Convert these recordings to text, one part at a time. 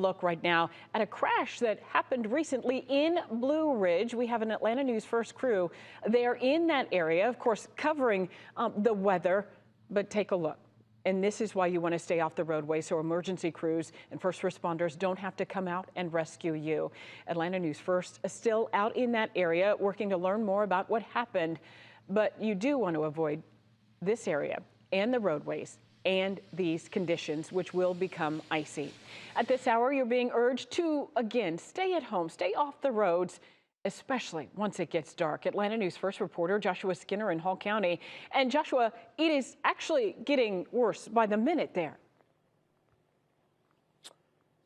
Look right now at a crash that happened recently in Blue Ridge. We have an Atlanta News First crew. They're in that area, of course, covering the weather. But take a look. And this is why you want to stay off the roadway so emergency crews and first responders don't have to come out and rescue you. Atlanta News First is still out in that area working to learn more about what happened. But you do want to avoid this area and the roadways and these conditions, which will become icy. At this hour, you're being urged to, again, stay at home, stay off the roads, especially once it gets dark. Atlanta News First reporter Joshua Skinner in Hall County. And Joshua, it is actually getting worse by the minute there.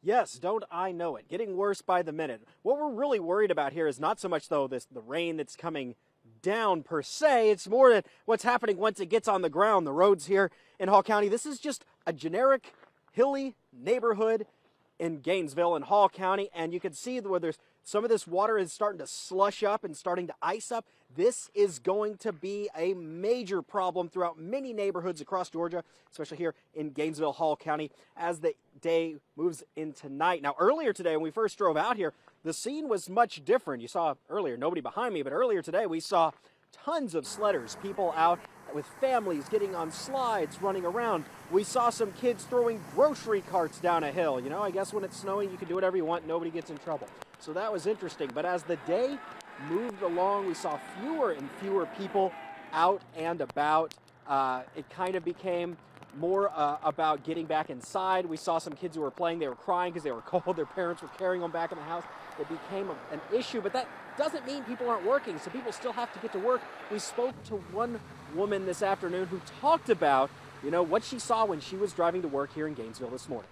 Yes, don't I know it? Getting worse by the minute. What we're really worried about here is not so much, though, the rain that's coming down per se. It's more that what's happening once it gets on the ground. The roads here in Hall County, this is just a generic hilly neighborhood in Gainesville and Hall County, and you can see where there's some of this water is starting to slush up and starting to ice up. This is going to be a major problem throughout many neighborhoods across Georgia, especially here in Gainesville, Hall County, as the day moves into night. Now, earlier today, when we first drove out here, the scene was much different. You saw earlier, nobody behind me, but earlier today, we saw tons of sledders, people out with families getting on slides, running around. We saw some kids throwing grocery carts down a hill. You know, I guess when it's snowing, you can do whatever you want, nobody gets in trouble. So that was interesting. But as the day moved along, we saw fewer and fewer people out and about. It kind of became more about getting back inside. We saw some kids who were playing. They were crying because they were cold. Their parents were carrying them back in the house. It became an issue, but that doesn't mean people aren't working. So people still have to get to work. We spoke to one woman this afternoon who talked about, you know, what she saw when she was driving to work here in Gainesville this morning.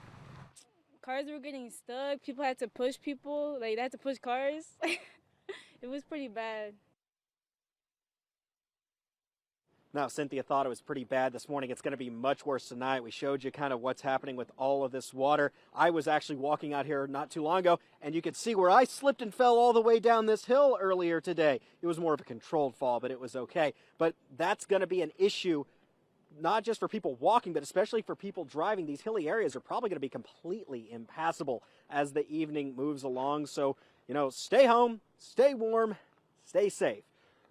Cars were getting stuck. People had to push people. Like, they had to push cars. It was pretty bad. Now, Cynthia thought it was pretty bad this morning. It's going to be much worse tonight. We showed you kind of what's happening with all of this water. I was actually walking out here not too long ago, and you could see where I slipped and fell all the way down this hill earlier today. It was more of a controlled fall, but it was okay. But that's going to be an issue, not just for people walking, but especially for people driving. These hilly areas are probably going to be completely impassable as the evening moves along. So, you know, stay home, stay warm, stay safe.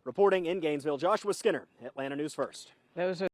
Reporting in Gainesville, Joshua Skinner, Atlanta News First. Those are